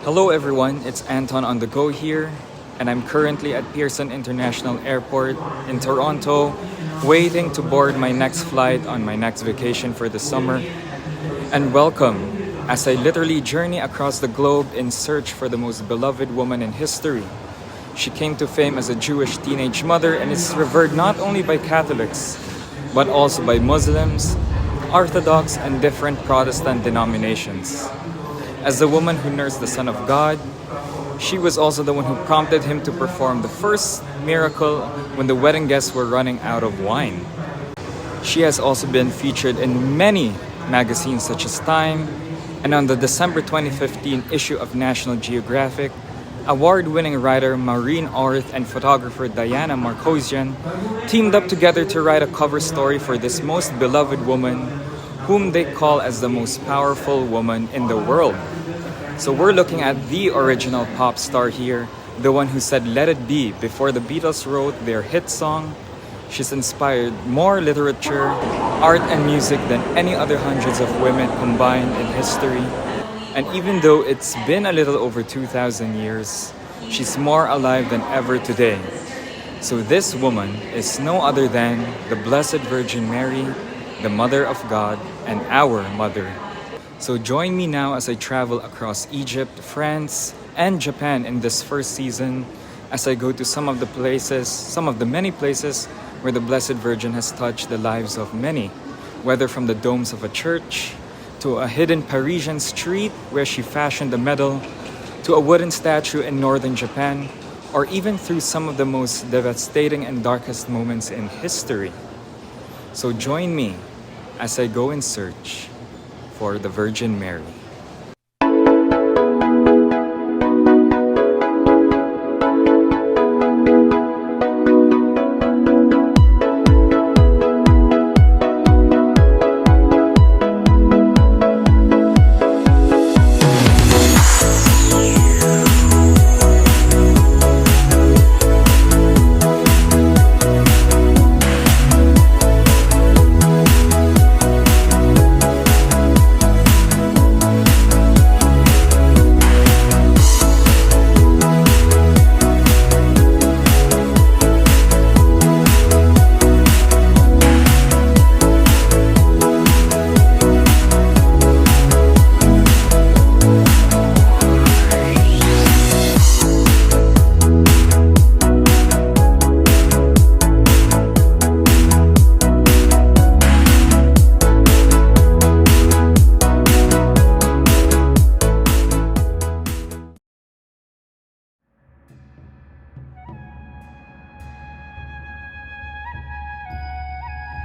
Hello everyone, it's Anton on the go here, and I'm currently at Pearson International Airport in Toronto, waiting to board my next flight on my next vacation for the summer. And welcome as I literally journey across the globe in search for the most beloved woman in history. She came to fame as a Jewish teenage mother and is revered not only by Catholics, but also by Muslims, Orthodox, and different Protestant denominations. As the woman who nursed the Son of God, she was also the one who prompted him to perform the first miracle when the wedding guests were running out of wine. She has also been featured in many magazines such as Time, and on the December 2015 issue of National Geographic, award-winning writer Maureen Orth and photographer Diana Markosian teamed up together to write a cover story for this most beloved woman, whom they call as the most powerful woman in the world. So we're looking at the original pop star here, the one who said "Let It Be" before the Beatles wrote their hit song. She's inspired more literature, art, and music than any other hundreds of women combined in history. And even though it's been a little over 2,000 years, she's more alive than ever today. So this woman is no other than the Blessed Virgin Mary, the Mother of God, and our Mother. So join me now as I travel across Egypt, France, and Japan in this first season as I go to some of the many places where the Blessed Virgin has touched the lives of many, whether from the domes of a church, to a hidden Parisian street where she fashioned a medal, to a wooden statue in northern Japan, or even through some of the most devastating and darkest moments in history. So join me as I go in search for the Virgin Mary.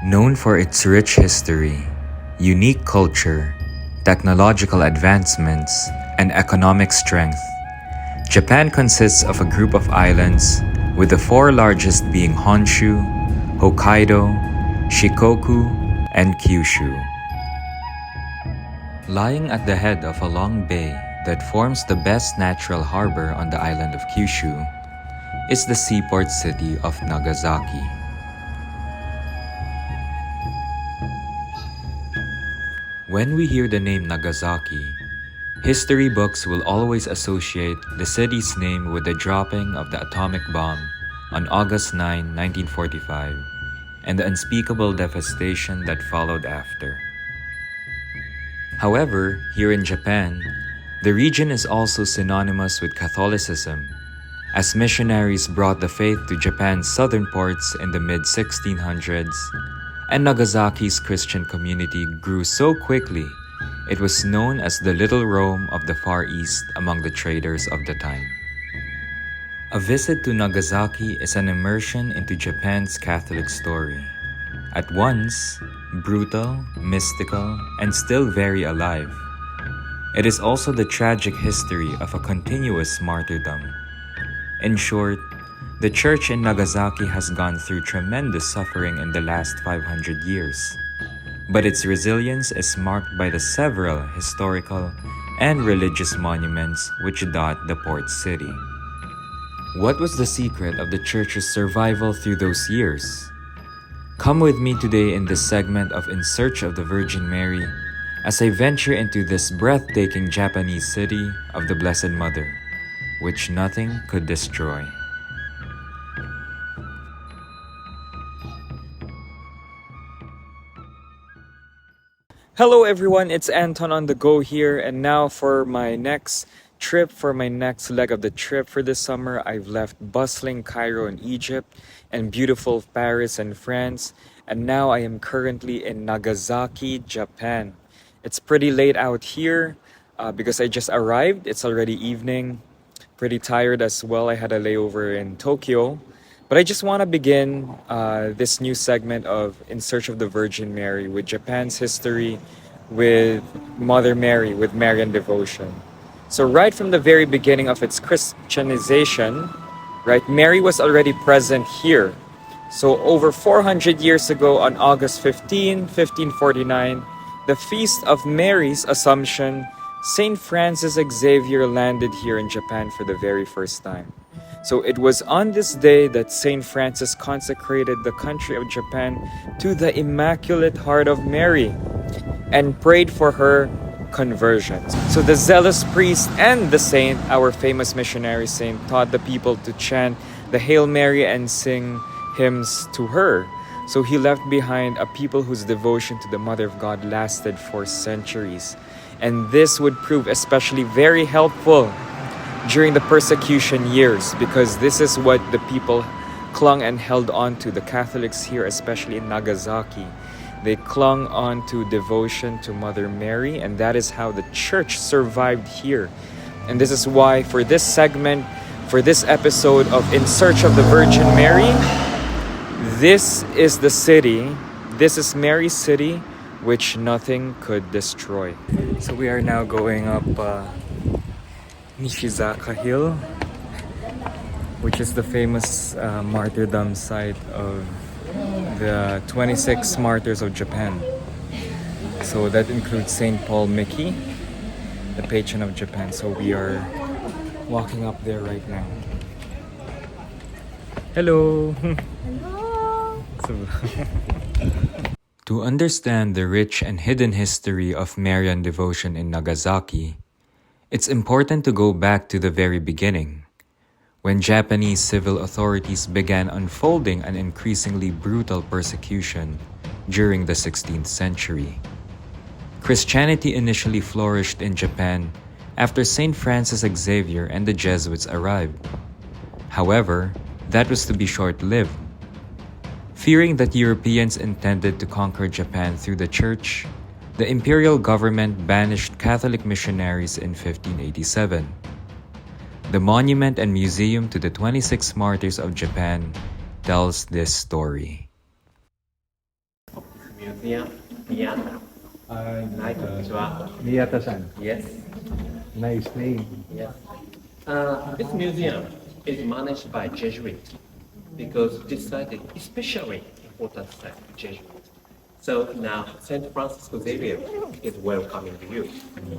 Known for its rich history, unique culture, technological advancements, and economic strength, Japan consists of a group of islands, with the four largest being Honshu, Hokkaido, Shikoku, and Kyushu. Lying at the head of a long bay that forms the best natural harbor on the island of Kyushu is the seaport city of Nagasaki. When we hear the name Nagasaki, history books will always associate the city's name with the dropping of the atomic bomb on August 9, 1945, and the unspeakable devastation that followed after. However, here in Japan, the region is also synonymous with Catholicism, as missionaries brought the faith to Japan's southern ports in the mid-1600s, and Nagasaki's Christian community grew so quickly, it was known as the Little Rome of the Far East among the traders of the time. A visit to Nagasaki is an immersion into Japan's Catholic story. At once, brutal, mystical, and still very alive. It is also the tragic history of a continuous martyrdom. In short, the church in Nagasaki has gone through tremendous suffering in the last 500 years, but its resilience is marked by the several historical and religious monuments which dot the port city. What was the secret of the church's survival through those years? Come with me today in this segment of In Search of the Virgin Mary as I venture into this breathtaking Japanese city of the Blessed Mother, which nothing could destroy. Hello everyone, it's Anton on the go here, and now for my next trip, for my next leg of the trip for this summer, I've left bustling Cairo in Egypt and beautiful Paris in France, and now I am currently in Nagasaki, Japan. It's pretty late out here because I just arrived. It's already evening, pretty tired as well. I had a layover in Tokyo. But I just want to begin this new segment of In Search of the Virgin Mary with Japan's history, with Mother Mary, with Marian devotion. So right from the very beginning of its Christianization, right, Mary was already present here. So over 400 years ago on August 1549, the feast of Mary's Assumption, Saint Francis Xavier landed here in Japan for the very first time. So it was on this day that Saint Francis consecrated the country of Japan to the Immaculate Heart of Mary and prayed for her conversion. So the zealous priest and the saint, our famous missionary saint, taught the people to chant the Hail Mary and sing hymns to her. So he left behind a people whose devotion to the Mother of God lasted for centuries. And this would prove especially very helpful during the persecution years, because this is what the people clung and held on to, the Catholics here, especially in Nagasaki. They clung on to devotion to Mother Mary, and that is how the church survived here. And this is why for this segment, for this episode of In Search of the Virgin Mary, this is the city, this is Mary's city, which nothing could destroy. So we are now going up Nishizaka Hill, which is the famous martyrdom site of the 26 Martyrs of Japan. So that includes Saint Paul Miki, the patron of Japan. So we are walking up there right now. Hello! Hello! To understand the rich and hidden history of Marian devotion in Nagasaki, it's important to go back to the very beginning, when Japanese civil authorities began unfolding an increasingly brutal persecution during the 16th century. Christianity initially flourished in Japan after Saint Francis Xavier and the Jesuits arrived. However, that was to be short-lived. Fearing that Europeans intended to conquer Japan through the church, the imperial government banished Catholic missionaries in 1587. The monument and museum to the 26 Martyrs of Japan tells this story. Museum, Miyata. Hi, konnichiwa. Miyata-san. Yes. Nice name. Yes. This museum is managed by Jesuits because this site is especially important site for Jesuits. So now Saint Francis Xavier is welcoming you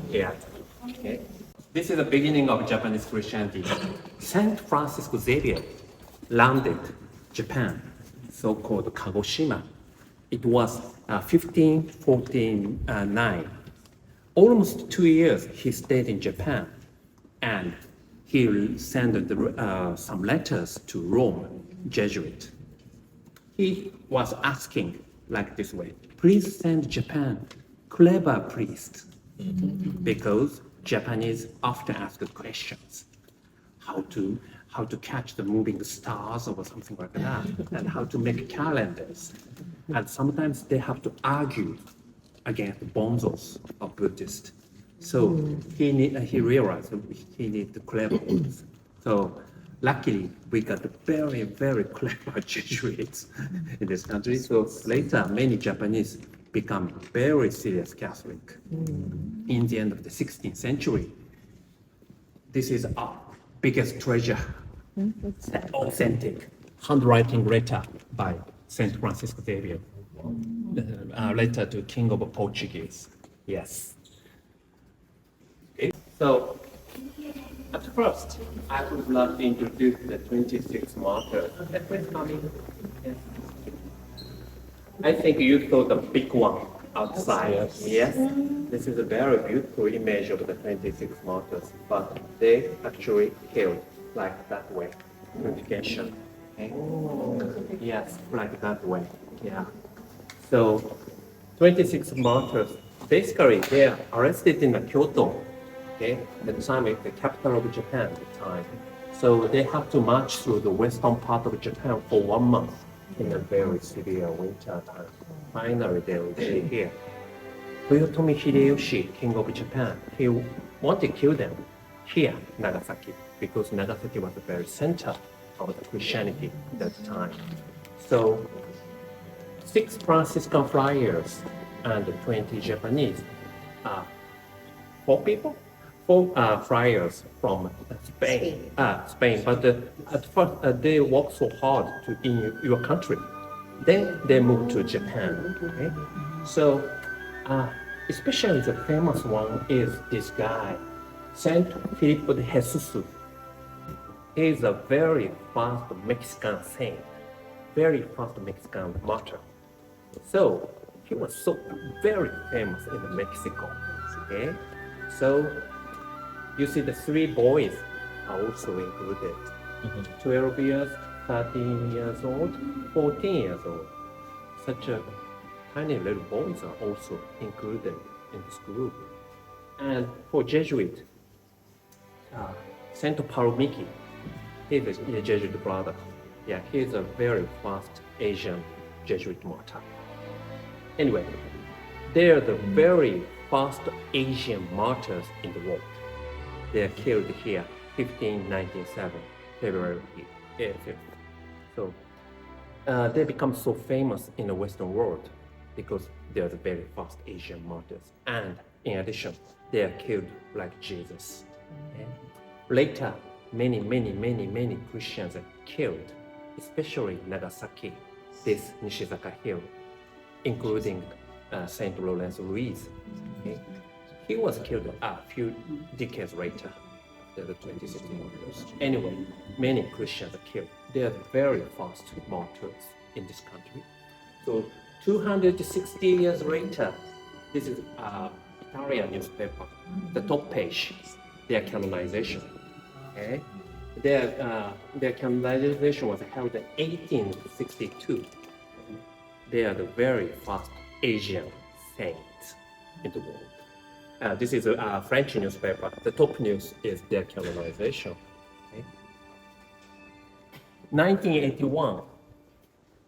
here. Okay. This is the beginning of Japanese Christianity. Saint Francis Xavier landed Japan, so-called Kagoshima. It was 1549. Almost 2 years he stayed in Japan, and he sent some letters to Rome, Jesuit. He was asking like this way, please send Japan clever priests, because Japanese often ask questions, how to catch the moving stars or something like that, and how to make calendars. And sometimes they have to argue against bonzos of Buddhists. So he realized he needed clever ones. So luckily, we got very, very clever Jesuits in this country. So later, many Japanese become very serious Catholic. In the end of the 16th century, this is our biggest treasure, authentic handwriting letter by Saint Francis Xavier, letter to King of Portuguese. Yes. Okay. So, at first, I would love to introduce the 26 martyrs. Please come in. Yes. I think you saw the big one outside. Yes, this is a very beautiful image of the 26 martyrs, but they actually killed like that way, purification. Okay? Yes, like that way. Yeah. So 26 martyrs, basically they are arrested in Kyoto. Okay, the time is the capital of Japan at the time. So they have to march through the western part of Japan for 1 month in a very severe winter time. Finally, they will be here. Toyotomi Hideyoshi, king of Japan, he wanted to kill them here, Nagasaki, because Nagasaki was the very center of the Christianity at that time. So 6 Franciscan friars and 20 Japanese, 4 people? 4 friars from Spain. Spain, but at first they worked so hard in your country. Then they moved to Japan. Okay? So, especially the famous one is this guy, Saint Filippo de Jesus. He is a very fast Mexican saint, very fast Mexican martyr. So he was so very famous in Mexico. Okay, so you see the 3 boys are also included. 12 years, 13 years old, 14 years old. Such a tiny little boys are also included in this group. And for Jesuit, Saint Paromiki, he's a Jesuit brother. Yeah, he's a very fast Asian Jesuit martyr. Anyway, they're the very fast Asian martyrs in the world. They are killed here, 1597, February 5th. So they become so famous in the Western world because they are the very fast Asian martyrs. And in addition, they are killed like Jesus. Okay? Later, many Christians are killed, especially Nagasaki, this Nishizaka Hill, including Saint Lawrence Ruiz. Okay? He was killed a few decades later, after the 26 martyrs. Anyway, many Christians are killed. They are very fast martyrs in this country. So 260 years later, this is Italian newspaper, the top page, their canonization. Okay? Their canonization was held in 1862. They are the very first Asian saints in the world. This is a French newspaper. The top news is their canonization. Okay? 1981,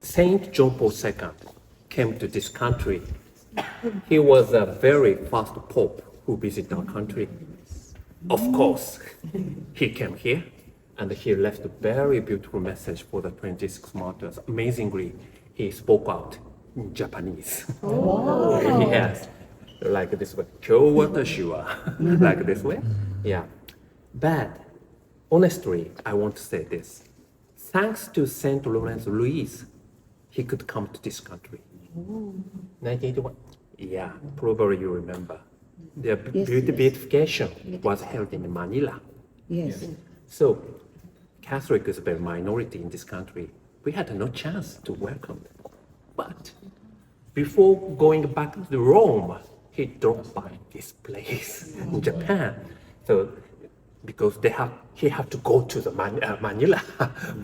Saint John Paul II came to this country. He was a very first pope who visited our country. Of course, he came here and he left a very beautiful message for the 26 martyrs. Amazingly, he spoke out in Japanese. Oh. Yes, like this way. 今日私は like this way. Yeah. But honestly, I want to say this. Thanks to Saint Lawrence Ruiz, he could come to this country. 1981. Yeah, probably you remember. The beatification was held in Manila. Yes. So, Catholic is a very minority in this country. We had no chance to welcome them. But before going back to Rome, he dropped by this place in Japan. So, because he had to go to the Manila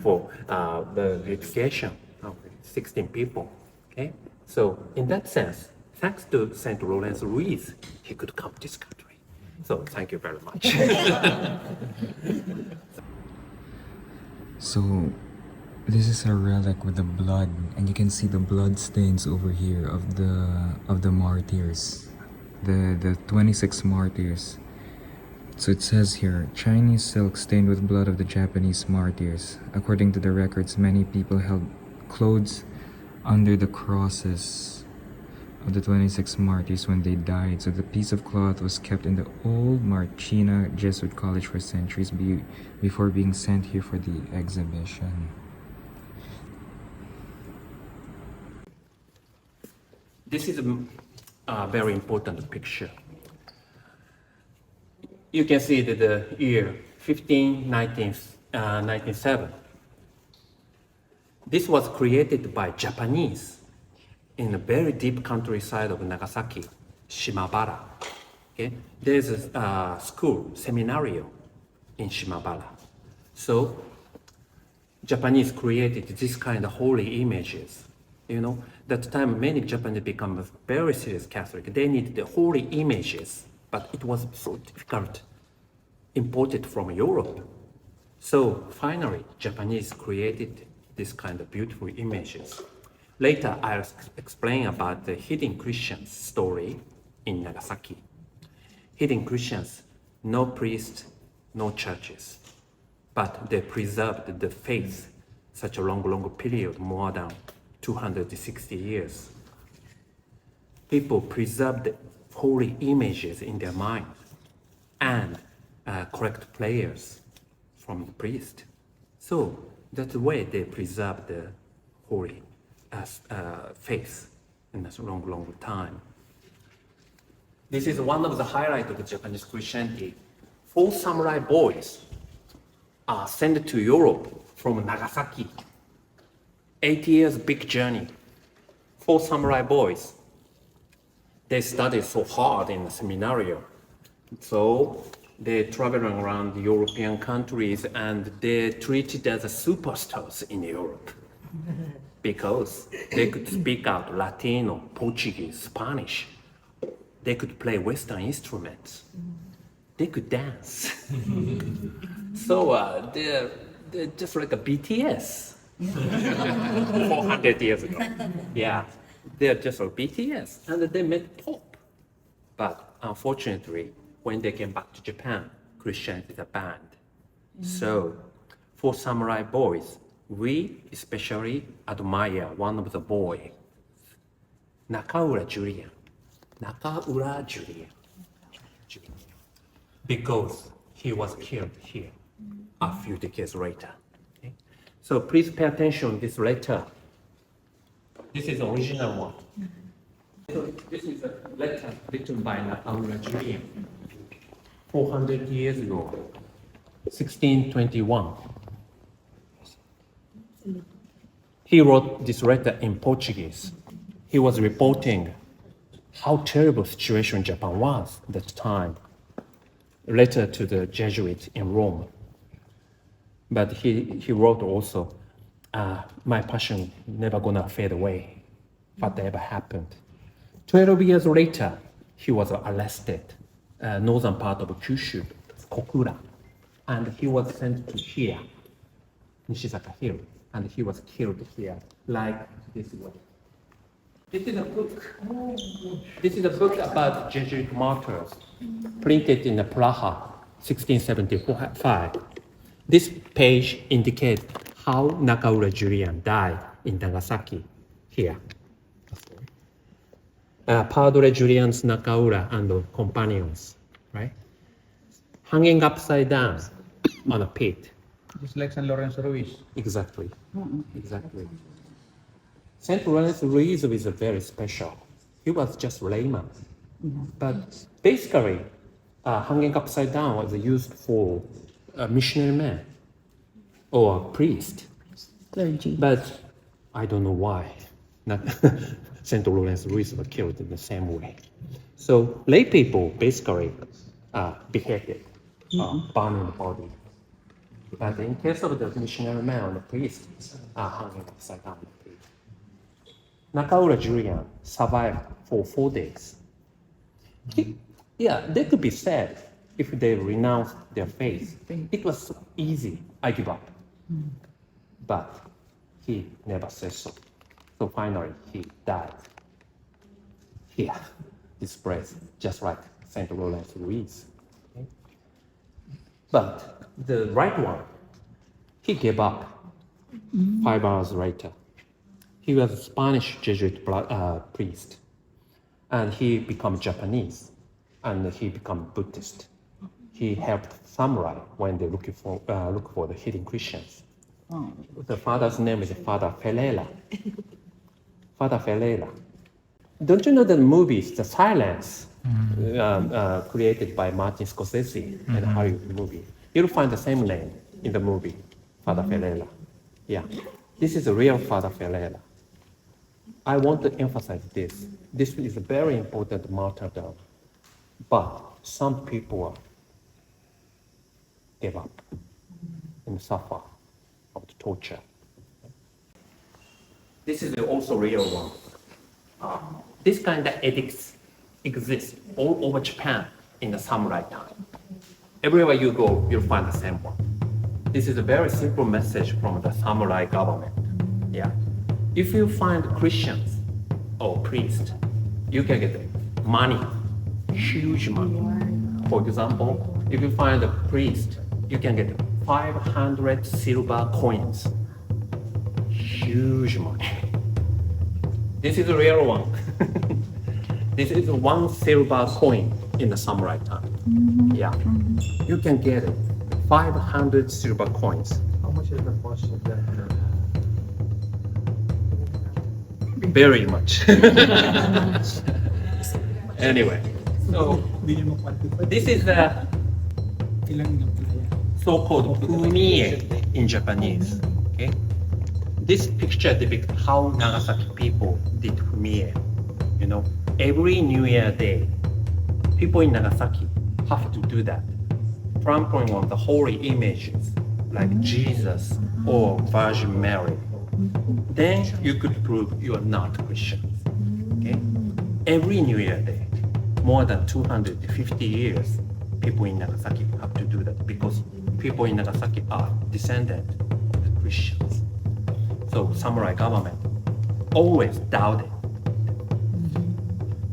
for the beatification of 16 people. Okay, so in that sense, thanks to Saint Lawrence Ruiz, he could come to this country. So thank you very much. So, this is a relic with the blood, and you can see the blood stains over here of the martyrs, the 26 martyrs. So it says here, Chinese silk stained with blood of the Japanese martyrs. According to the records, many people held clothes under the crosses of the 26 martyrs when they died. So the piece of cloth was kept in the old Marchina Jesuit College for centuries before being sent here for the exhibition. This is a very important picture. You can see that the year 1597. This was created by Japanese in a very deep countryside of Nagasaki, Shimabara. Okay? There's a school, seminario in Shimabara. So Japanese created this kind of holy images. You know, that time many Japanese become very serious Catholic. They needed the holy images, but it was so difficult, imported from Europe. So finally, Japanese created this kind of beautiful images. Later, I'll explain about the hidden Christians story in Nagasaki. Hidden Christians, no priests, no churches, but they preserved the faith such a long period, more than 260 years. People preserved the holy images in their mind and correct prayers from the priest. So that's the way they preserve the holy faith in a long time. This is one of the highlights of the Japanese Christianity. 4 samurai boys are sent to Europe from Nagasaki. 8 years big journey. 4 samurai boys. They studied so hard in the seminario. So they traveled around the European countries and they're treated as superstars in Europe because they could speak out Latino, Portuguese, Spanish. They could play Western instruments. They could dance. So they're just like a BTS 400 years ago. Yeah, they're just like BTS. And they met Pope. But unfortunately, when they came back to Japan, Christianity is banned. So for samurai boys, we especially admire one of the boys, Nakaura Julian. Nakaura Julian. Because he was killed here a few decades later. Okay? So please pay attention to this letter. This is the original one. So this is a letter written by Nakaura Julian 400 years ago, 1621. He wrote this letter in Portuguese. He was reporting how terrible situation Japan was at that time. A letter to the Jesuits in Rome. But he wrote also, my passion never gonna fade away, whatever happened. 12 years later, he was arrested, northern part of Kyushu, Kokura, and he was sent to here, Nishizaka Hill, and he was killed here, like this way. This is a book. This is a book about Jesuit martyrs, printed in Praha, 1675. This page indicates how Nakaura Julian died in Nagasaki, here. Padre Julian's Nakaura and the companions, right? Hanging upside down on a pit. Just like San Lorenzo Ruiz. Exactly. Exactly. Saint Lawrence Ruiz is very special. He was just layman. But basically, hanging upside down was used for a missionary man or a priest. Clergy. But I don't know why Saint Lawrence Ruiz was killed in the same way. So lay people basically beheaded, burning the body. But in case of the missionary man or the priest, hanging upside down. Nakaura Julian survived for 4 days. They could be sad if they renounced their faith. It was easy, I give up. But he never said so. So finally, he died. Here, this place, just like Saint Lawrence Ruiz. Okay? But the right one, he gave up 5 hours later. He was a Spanish Jesuit priest, and he became Japanese, and he became Buddhist. He helped samurai when they look for the hidden Christians. Oh. The father's name is Father Ferreira. Father Ferreira. Don't you know the movies, The Silence, created by Martin Scorsese and Hollywood movie? You'll find the same name in the movie, Father Ferreira. Yeah, this is a real Father Ferreira. I want to emphasize this. This is a very important martyrdom. But some people give up and suffer of the torture. This is also real one. This kind of edicts exist all over Japan in the samurai time. Everywhere you go, you'll find the same one. This is a very simple message from the samurai government. Yeah. If you find Christians or priests, you can get money, huge money. For example, if you find a priest, you can get 500 silver coins. Huge money. This is a real one. This is one silver coin in the samurai time. Yeah. You can get 500 silver coins. How much is the cost of that? Very much. Anyway, so this is the so-called fumie in Japanese. Okay, this picture depicts how Nagasaki people did fumie. You know, every New Year day, people in Nagasaki have to do that, trampling on the holy images like Jesus or Virgin Mary. Then you could prove you are not Christians. Okay? Every New Year day, more than 250 years, people in Nagasaki have to do that because people in Nagasaki are descendants of the Christians. So samurai government always doubted.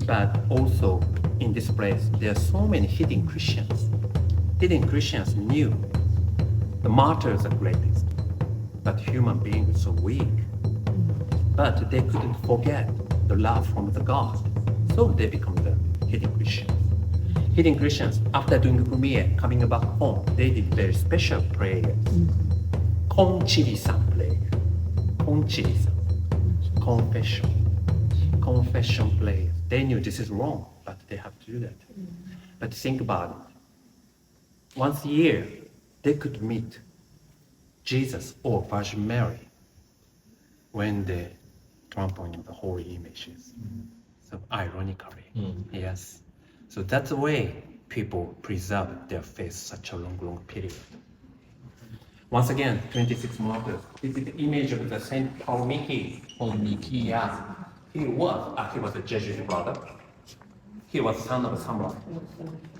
But also in this place, there are so many hidden Christians. Hidden Christians knew the martyrs are greatest, but human beings are so weak. But they couldn't forget the love from the God, so they become the hidden Christians. Hidden Christians, after doing fumie, coming back home, they did very special prayers. Konchiri-san prayer. Konchiri-san. Confession prayer. They knew this is wrong, but they have to do that. But think about it. Once a year, they could meet Jesus or Virgin Mary when they trample on the holy images. So ironically, yes. So that's the way people preserve their faith such a long period. Once again, 26 martyrs. This is the image of the Saint Paulmiki. Yeah. He was a Jesuit brother. He was son of a samurai.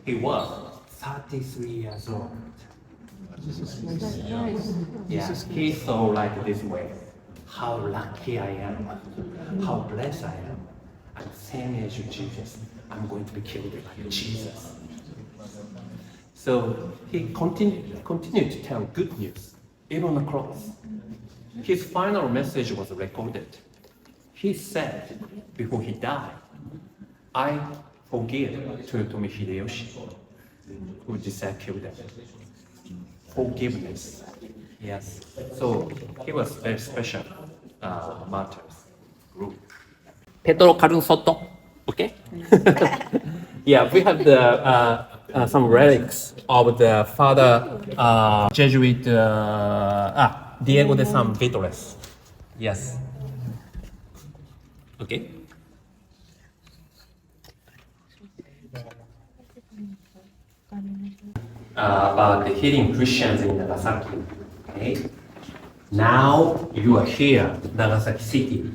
He was 33 years old. Yeah, he saw like this way. How lucky I am. How blessed I am. I'm the same age of Jesus. I'm going to be killed like Jesus. So he continued to tell good news, even on the cross. His final message was recorded. He said before he died, I forgive Toyotomi Hideyoshi, who decided to kill them. Forgiveness. Yes. So he was very special martyrs group. Pedro Carun Soto. Okay. Yeah, we have the some relics of the father Jesuit Diego de San Vitores. Yes. Okay. About the hidden Christians in Nagasaki. Okay. Now you are here, Nagasaki City.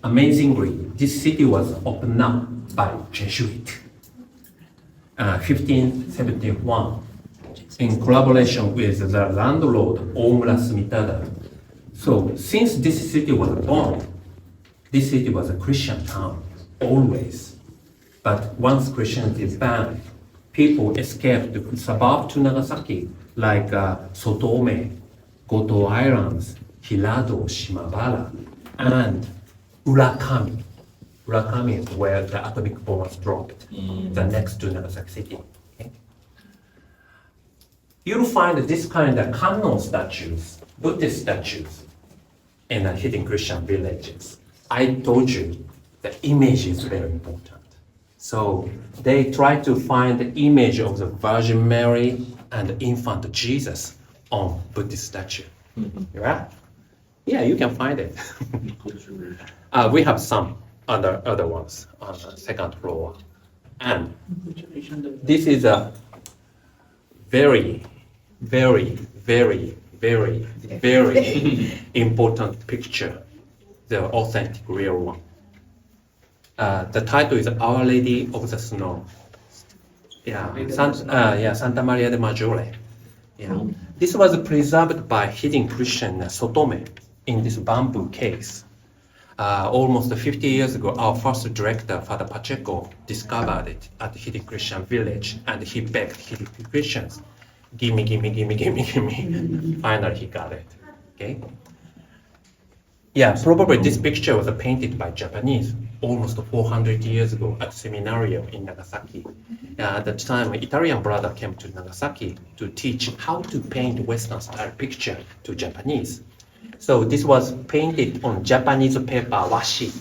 Amazingly, this city was opened up by Jesuit. 1571, in collaboration with the landlord Oura Church. So since this city was born, this city was a Christian town, always. But once Christianity is banned, people escaped the suburb to Nagasaki, like Sotome, Goto Islands, Hirado, Shimabara, and Urakami. Urakami is where the atomic bomb was dropped, the next to Nagasaki City. Okay? You'll find this kind of Kannon statues, Buddhist statues, in the hidden Christian villages. I told you the image is very important. So they try to find the image of the Virgin Mary and the infant Jesus on Buddhist statue. Yeah? Yeah, you can find it. We have some other ones on the second floor. And this is a very, very, very, very, very important picture, the authentic, real one. The title is Our Lady of the Snow. Yeah, Santa Maria de Maggiore. Yeah. This was preserved by hidden Christian Sotome in this bamboo case. Almost 50 years ago, our first director, Father Pacheco, discovered it at the Hidden Christian village, and he begged Hidden Christians, gimme, gimme, gimme, gimme, gimme. Finally, he got it. Okay. Yeah, probably this picture was painted by Japanese almost 400 years ago at seminarium in Nagasaki. At the time, an Italian brother came to Nagasaki to teach how to paint Western style picture to Japanese. So this was painted on Japanese paper washi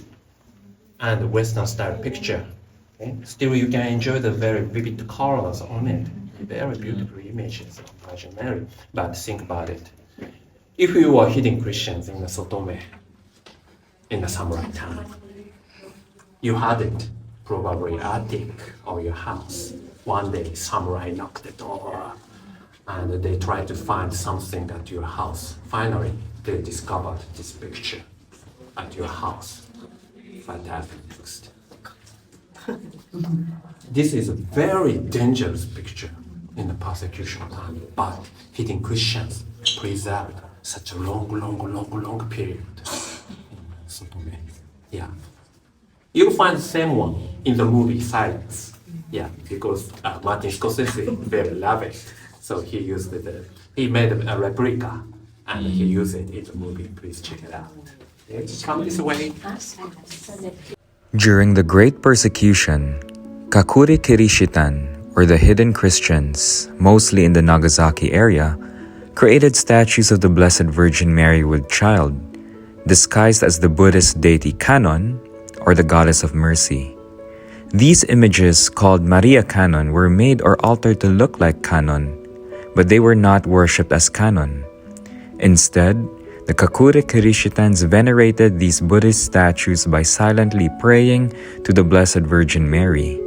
and Western style picture. Okay? Still, you can enjoy the very vivid colors on it. Very beautiful images of Virgin Mary. But think about it. If you were hidden Christians in the Sotome, in the samurai time, you had it probably attic of your house. One day, samurai knocked the door, and they tried to find something at your house. Finally, they discovered this picture at your house. Fantastic. Next. This is a very dangerous picture in the persecution time, but hidden Christians preserved such a long period. Yeah. You'll find the same one in the movie Silence. Yeah, because Martin Scorsese very love it. So he used it. He made a replica and he used it in the movie. Please check it out. Okay, come this way. During the Great Persecution, Kakure Kirishitan, or the hidden Christians, mostly in the Nagasaki area, created statues of the Blessed Virgin Mary with child, disguised as the Buddhist deity Kannon, or the Goddess of Mercy. These images, called Maria Kannon, were made or altered to look like Kannon, but they were not worshipped as Kannon. Instead, the Kakure Kirishitans venerated these Buddhist statues by silently praying to the Blessed Virgin Mary.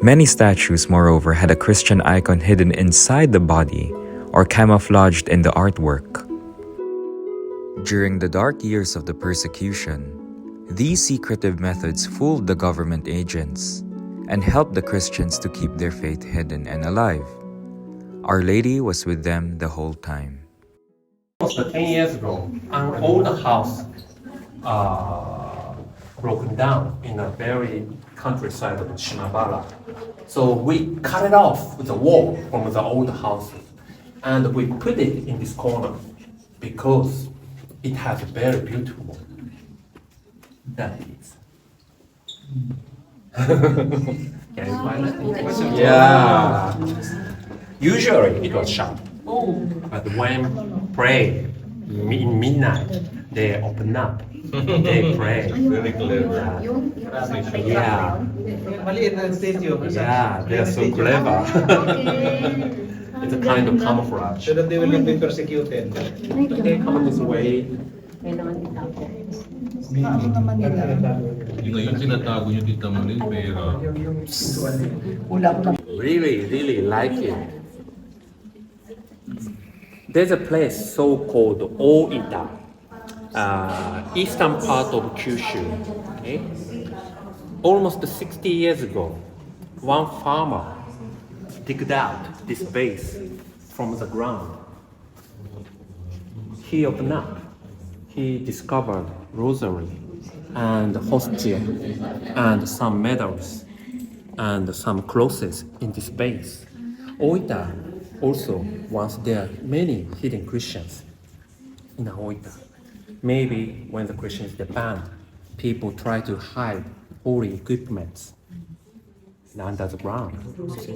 Many statues, moreover, had a Christian icon hidden inside the body or camouflaged in the artwork. During the dark years of the persecution, these secretive methods fooled the government agents and helped the Christians to keep their faith hidden and alive. Our Lady was with them the whole time. Almost 10 years ago, an old house broken down in a very countryside of Shimabara. So we cut it off with the wall from the old house and we put it in this corner because it has a very beautiful that is. Can you find it? Yeah. Usually it was shut. But when pray in midnight, they open up. They pray. Very clever. Yeah. Maliit na statue. Yeah, they're so clever. It's a kind of camouflage. So that they will not be persecuted. They come this way. Yung tinatago nyo Tita Marin, pero Really like it. There's a place so called Oita, eastern part of Kyushu. Okay? Almost 60 years ago, one farmer digged out this vase from the ground. He opened up. He discovered rosary and hostia and some medals and some crosses in this vase. Oita also, once there are many hidden Christians in Oita. Maybe when the Christians disband, people try to hide holy equipments under the ground.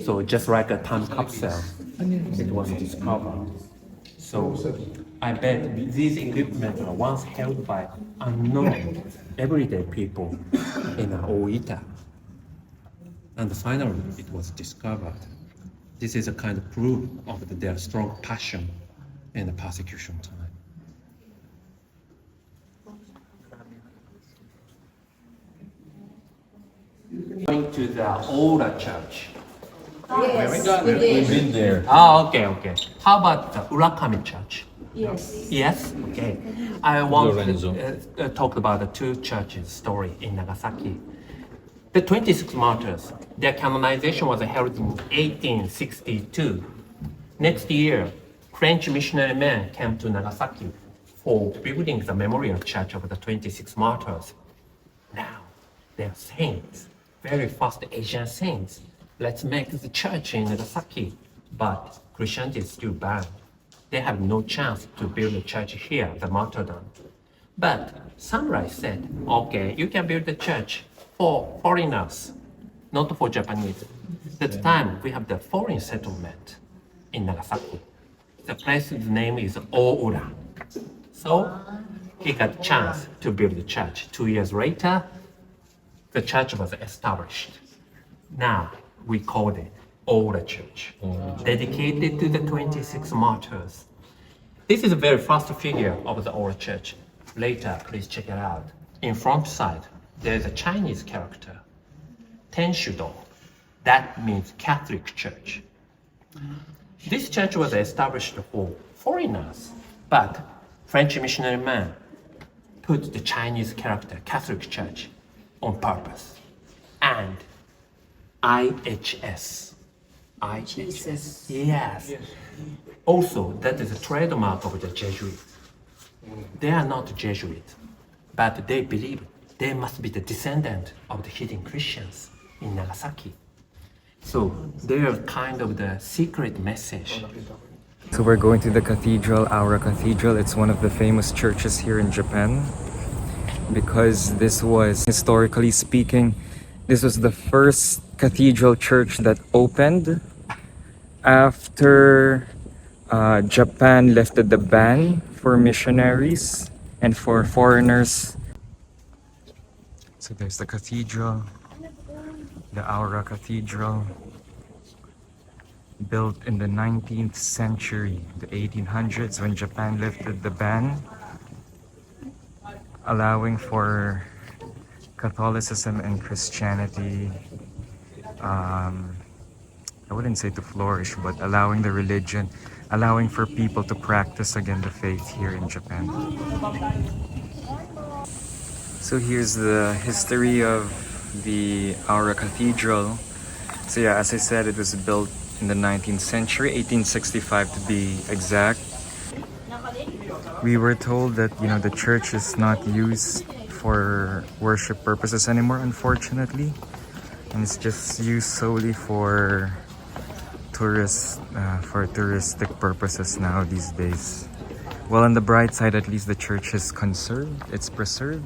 So just like a time capsule, it was discovered. So I bet these equipments are once held by unknown everyday people in Oita. And finally, it was discovered. This is a kind of proof of their strong passion in the persecution time. Going to the Oura Church. Yes, we We've did. been there. Okay. How about the Urakami Church? Yes. Yes? Okay. I want Lorenzo. to talk about the two churches story in Nagasaki. The 26 martyrs, their canonization was held in 1862. Next year, French missionary men came to Nagasaki for building the memorial church of the 26 martyrs. Now, they're saints, very fast Asian saints. Let's make the church in Nagasaki. But Christianity is still banned. They have no chance to build a church here, the martyrdom. But samurai said, okay, you can build a church for foreigners, not for Japanese. At the time, we have the foreign settlement in Nagasaki. The place's name is Oura. So he got a chance to build the church. 2 years later, the church was established. Now we call it Oura Church, dedicated to the 26 martyrs. This is a very first figure of the Oura Church. Later, please check it out. In front side, there is a Chinese character, Tenshudo. That means Catholic Church. This church was established for foreigners, but French missionary men put the Chinese character, Catholic Church, on purpose. And IHS. Jesus. Yes. Also, that is a trademark of the Jesuits. They are not Jesuits, but they believe they must be the descendant of the hidden Christians in Nagasaki. So they are kind of the secret message. So we're going to the cathedral, Aura Cathedral. It's one of the famous churches here in Japan because this was, historically speaking, this was the first cathedral church that opened after Japan lifted the ban for missionaries and for foreigners. So there's the cathedral, the Aura Cathedral, built in the 19th century, the 1800s, when Japan lifted the ban, allowing for Catholicism and Christianity, I wouldn't say to flourish, but allowing the religion, allowing for people to practice again the faith here in Japan. So here's the history of the Aura Cathedral. So yeah, as I said, it was built in the 19th century, 1865 to be exact. We were told that, the church is not used for worship purposes anymore, unfortunately. And it's just used solely for touristic purposes now these days. Well, on the bright side, at least the church is conserved, it's preserved.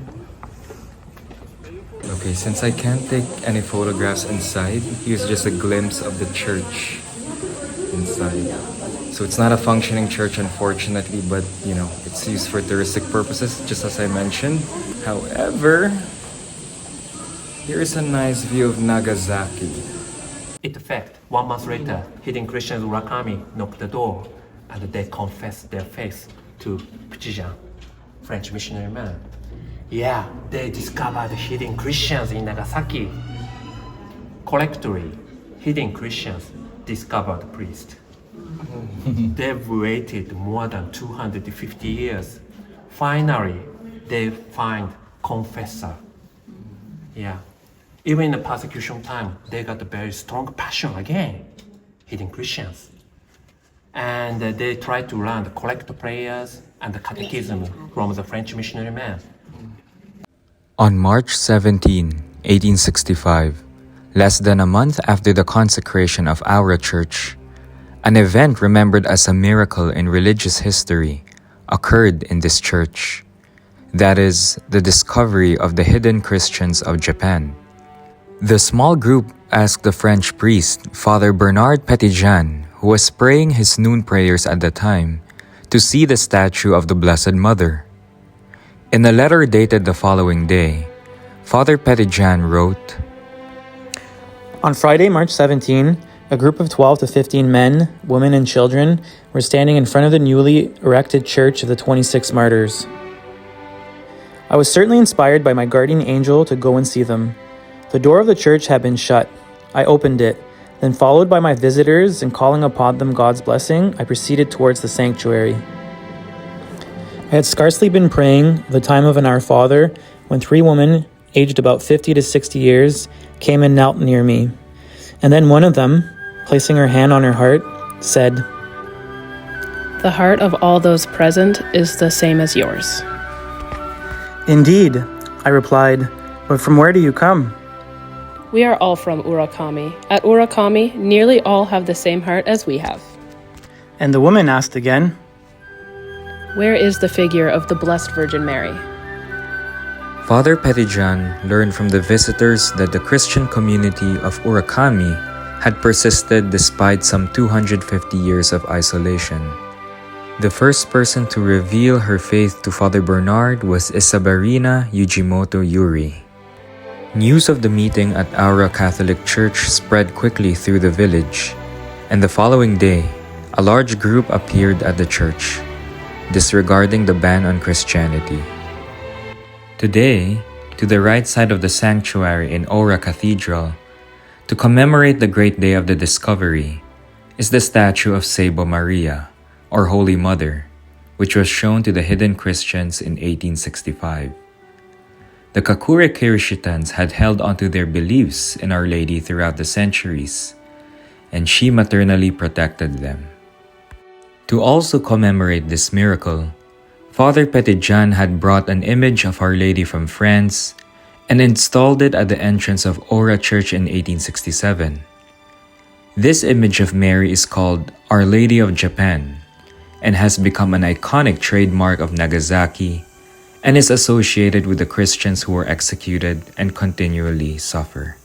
Okay, since I can't take any photographs inside, here's just a glimpse of the church inside. So it's not a functioning church, unfortunately, but it's used for touristic purposes, just as I mentioned. However, here is a nice view of Nagasaki. In fact, 1 month later, hidden Christians Urakami knocked the door and they confessed their faith to Puchijan, French missionary man. Yeah, they discovered hidden Christians in Nagasaki. Collectively, hidden Christians discovered priest. They've waited more than 250 years. Finally, they find confessor. Yeah. Even in the persecution time, they got a very strong passion again, hidden Christians. And they tried to learn the collect prayers and the catechism from the French missionary man. On March 17, 1865, less than a month after the consecration of Oura Church, an event remembered as a miracle in religious history occurred in this church. That is, the discovery of the hidden Christians of Japan. The small group asked the French priest, Father Bernard Petitjean, who was praying his noon prayers at the time, to see the statue of the Blessed Mother. In a letter dated the following day, Father Petitjean wrote, On Friday, March 17, a group of 12 to 15 men, women, and children were standing in front of the newly erected church of the 26 martyrs. I was certainly inspired by my guardian angel to go and see them. The door of the church had been shut. I opened it. Then, followed by my visitors and calling upon them God's blessing, I proceeded towards the sanctuary. I had scarcely been praying the time of an Our Father when 3 women, aged about 50 to 60 years, came and knelt near me. And then one of them, placing her hand on her heart, said, The heart of all those present is the same as yours. Indeed, I replied, but from where do you come? We are all from Urakami. At Urakami, nearly all have the same heart as we have. And the woman asked again, Where is the figure of the Blessed Virgin Mary? Father Petijan learned from the visitors that the Christian community of Urakami had persisted despite some 250 years of isolation. The first person to reveal her faith to Father Bernard was Isabarina Yujimoto Yuri. News of the meeting at Aura Catholic Church spread quickly through the village, and the following day, a large group appeared at the church, disregarding the ban on Christianity. Today, to the right side of the sanctuary in Oura Cathedral, to commemorate the great day of the discovery, is the statue of Sebo Maria, or Holy Mother, which was shown to the hidden Christians in 1865. The Kakure Kirishitans had held onto their beliefs in Our Lady throughout the centuries, and she maternally protected them. To also commemorate this miracle, Father Petijan had brought an image of Our Lady from France and installed it at the entrance of Oura Church in 1867. This image of Mary is called Our Lady of Japan and has become an iconic trademark of Nagasaki and is associated with the Christians who were executed and continually suffer.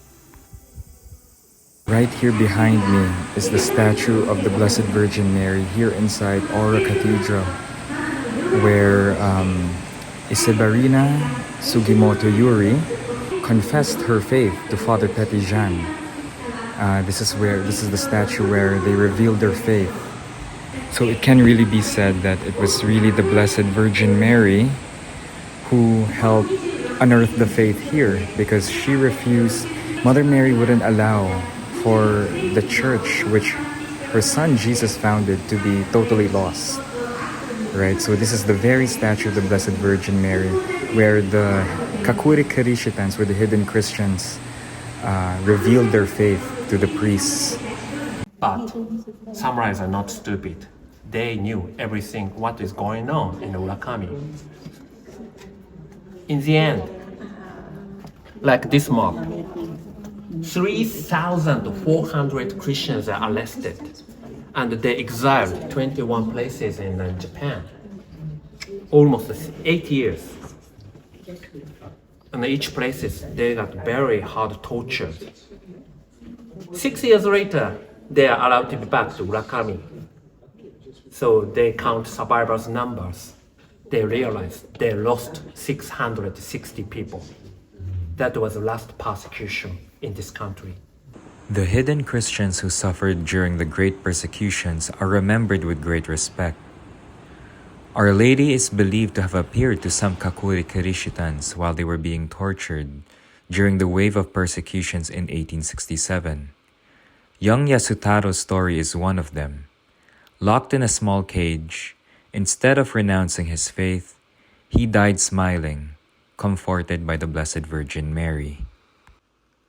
Right here behind me is the statue of the Blessed Virgin Mary here inside Oura Cathedral, where Isabarina Sugimoto Yuri confessed her faith to Father Petijan. This is the statue where they revealed their faith. So it can really be said that it was really the Blessed Virgin Mary who helped unearth the faith here, because she refused. Mother Mary wouldn't allow for the church which her son Jesus founded to be totally lost. Right? So this is the very statue of the Blessed Virgin Mary where the Kakure Kirishitans, where the hidden Christians, revealed their faith to the priests. But samurais are not stupid. They knew everything what is going on in Urakami. In the end, like this mob, 3,400 Christians are arrested, and they exiled 21 places in Japan. Almost 8 years. And each places they got very hard tortured. 6 years later, they are allowed to be back to Urakami. So they count survivors' numbers. They realized they lost 660 people. That was the last persecution in this country. The hidden Christians who suffered during the great persecutions are remembered with great respect. Our Lady is believed to have appeared to some Kakure Kirishitans while they were being tortured during the wave of persecutions in 1867. Young Yasutaro's story is one of them. Locked in a small cage, instead of renouncing his faith, he died smiling, comforted by the Blessed Virgin Mary.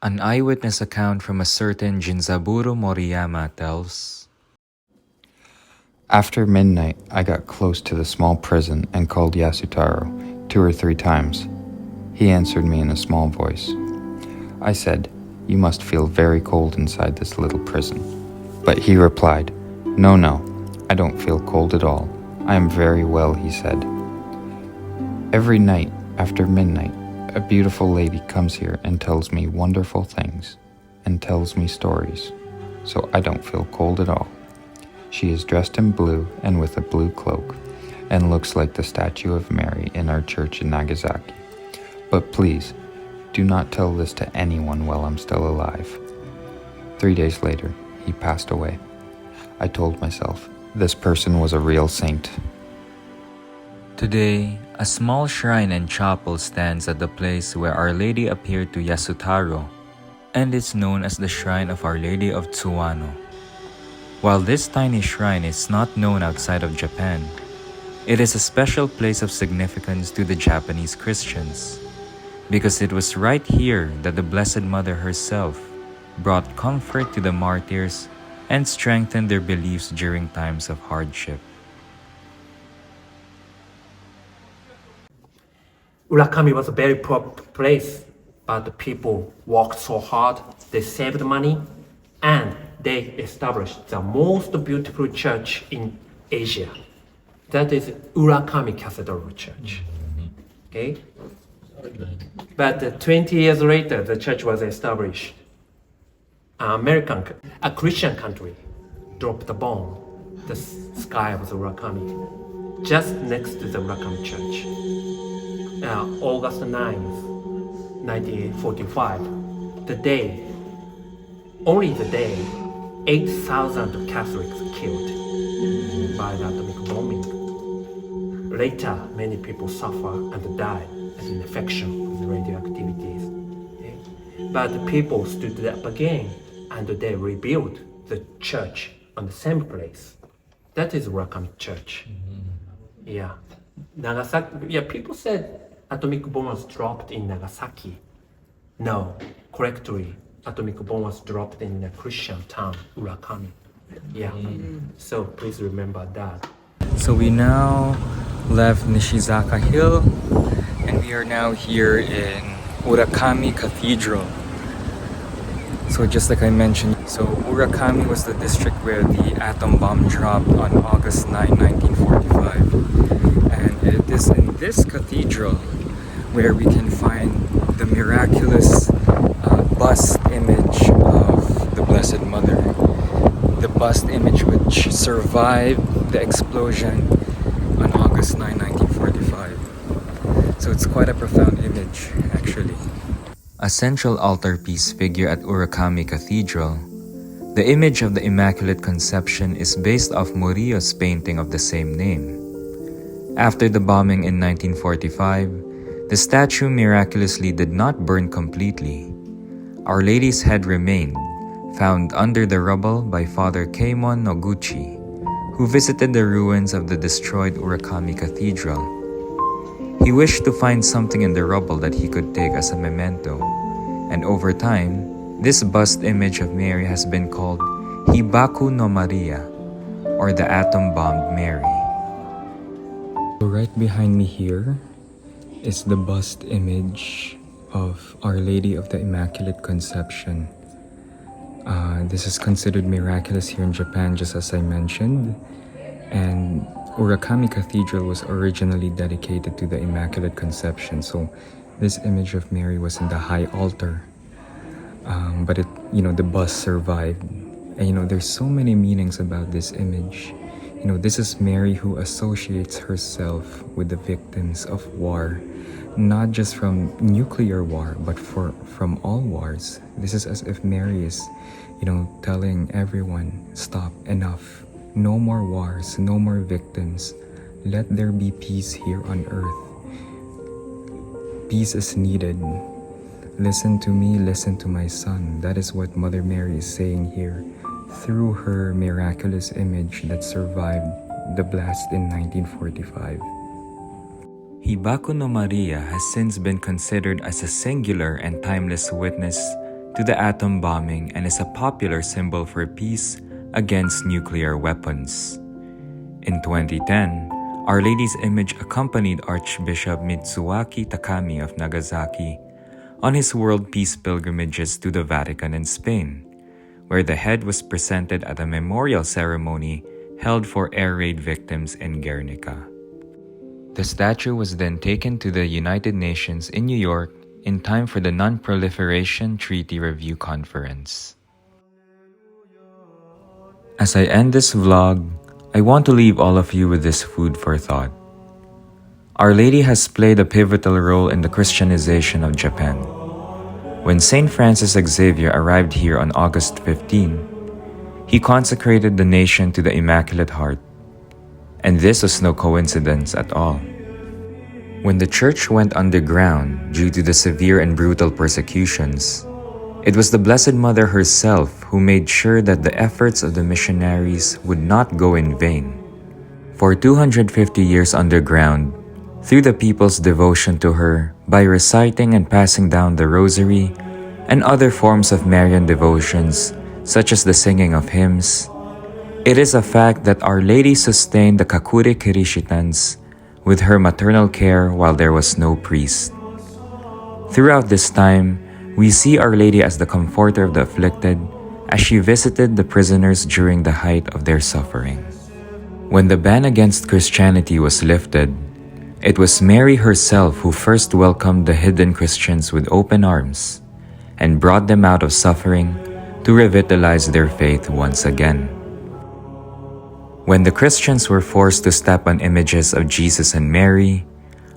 An eyewitness account from a certain Jinzaburo Moriyama tells, After midnight, I got close to the small prison and called Yasutaro 2 or 3 times. He answered me in a small voice. I said, "You must feel very cold inside this little prison." But he replied, No, I don't feel cold at all. I am very well," he said. Every night after midnight, a beautiful lady comes here and tells me wonderful things and tells me stories, so I don't feel cold at all. She is dressed in blue and with a blue cloak and looks like the statue of Mary in our church in Nagasaki. But please, do not tell this to anyone while I'm still alive. 3 days later, he passed away. I told myself, this person was a real saint. Today, a small shrine and chapel stands at the place where Our Lady appeared to Yasutaro and it's known as the Shrine of Our Lady of Tsuwano. While this tiny shrine is not known outside of Japan, it is a special place of significance to the Japanese Christians, because it was right here that the Blessed Mother herself brought comfort to the martyrs and strengthened their beliefs during times of hardship. Urakami was a very poor place, but the people worked so hard, they saved money, and they established the most beautiful church in Asia. That is Urakami Cathedral Church. Okay? But 20 years later, the church was established. A Christian country, dropped the bomb, the sky of the Urakami, just next to the Urakami Church. August 9th, 1945, only the day, 8,000 Catholics killed by the atomic bombing. Later, many people suffer and die as an infection with radioactivities. Okay? But the people stood up again and they rebuilt the church on the same place. That is Urakami Church. Yeah. Nagasaki, yeah, people said atomic bomb was dropped in Nagasaki. No, correctly, atomic bomb was dropped in a Christian town, Urakami. Yeah, so please remember that. So we now left Nishizaka Hill and we are now here in Urakami Cathedral. So just like I mentioned, so Urakami was the district where the atom bomb dropped on August 9, 1945. And it is in this cathedral where we can find the miraculous bust image of the Blessed Mother. The bust image which survived the explosion on August 9, 1945. So it's quite a profound image, actually. A central altarpiece figure at Urakami Cathedral, the image of the Immaculate Conception is based off Murillo's painting of the same name. After the bombing in 1945, the statue miraculously did not burn completely. Our Lady's head remained, found under the rubble by Father Keimon Noguchi, who visited the ruins of the destroyed Urakami Cathedral. He wished to find something in the rubble that he could take as a memento, and over time, this bust image of Mary has been called Hibaku no Maria, or the atom-bombed Mary. So right behind me here is the bust image of Our Lady of the Immaculate Conception. This is considered miraculous here in Japan, just as I mentioned, and Urakami Cathedral was originally dedicated to the Immaculate Conception, so this image of Mary was in the high altar, but the bust survived. And there's so many meanings about this image. This is Mary who associates herself with the victims of war, not just from nuclear war, but from all wars. This is as if Mary is, telling everyone, stop, enough. No more wars, no more victims. Let there be peace here on earth. Peace is needed. Listen to me, listen to my son. That is what Mother Mary is saying here through her miraculous image that survived the blast in 1945. Hibaku no Maria has since been considered as a singular and timeless witness to the atom bombing and is a popular symbol for peace against nuclear weapons. In 2010, Our Lady's image accompanied Archbishop Mitsuaki Takami of Nagasaki on his world peace pilgrimages to the Vatican and Spain, where the head was presented at a memorial ceremony held for air raid victims in Guernica. The statue was then taken to the United Nations in New York in time for the Non-Proliferation Treaty Review Conference. As I end this vlog, I want to leave all of you with this food for thought. Our Lady has played a pivotal role in the Christianization of Japan. When Saint Francis Xavier arrived here on August 15, he consecrated the nation to the Immaculate Heart. And this was no coincidence at all. When the church went underground due to the severe and brutal persecutions, It was the Blessed Mother herself who made sure that the efforts of the missionaries would not go in vain. For 250 years underground, through the people's devotion to her by reciting and passing down the rosary and other forms of Marian devotions, such as the singing of hymns, it is a fact that Our Lady sustained the Kakure Kirishitans with her maternal care while there was no priest. Throughout this time, we see Our Lady as the comforter of the afflicted as she visited the prisoners during the height of their suffering. When the ban against Christianity was lifted, it was Mary herself who first welcomed the hidden Christians with open arms and brought them out of suffering to revitalize their faith once again. When the Christians were forced to step on images of Jesus and Mary,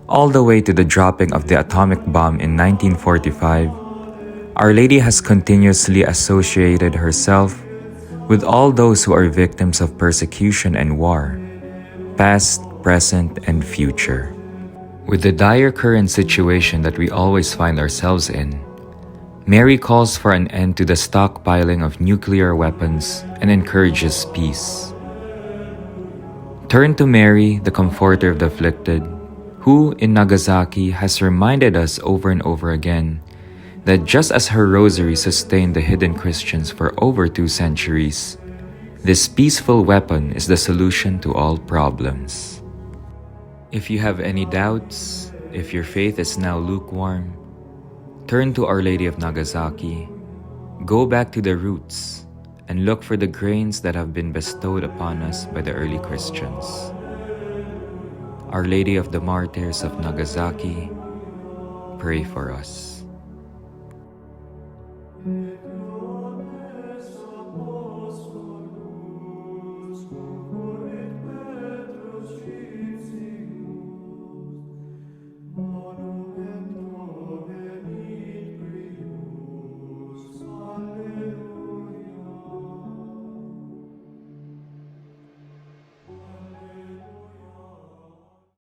all the way to the dropping of the atomic bomb in 1945, Our Lady has continuously associated herself with all those who are victims of persecution and war, past, present, and future. With the dire current situation that we always find ourselves in, Mary calls for an end to the stockpiling of nuclear weapons and encourages peace. Turn to Mary, the comforter of the afflicted, who in Nagasaki has reminded us over and over again that just as her rosary sustained the hidden Christians for over 2 centuries, this peaceful weapon is the solution to all problems. If you have any doubts, if your faith is now lukewarm, turn to Our Lady of Nagasaki, go back to the roots, and look for the grains that have been bestowed upon us by the early Christians. Our Lady of the Martyrs of Nagasaki, pray for us.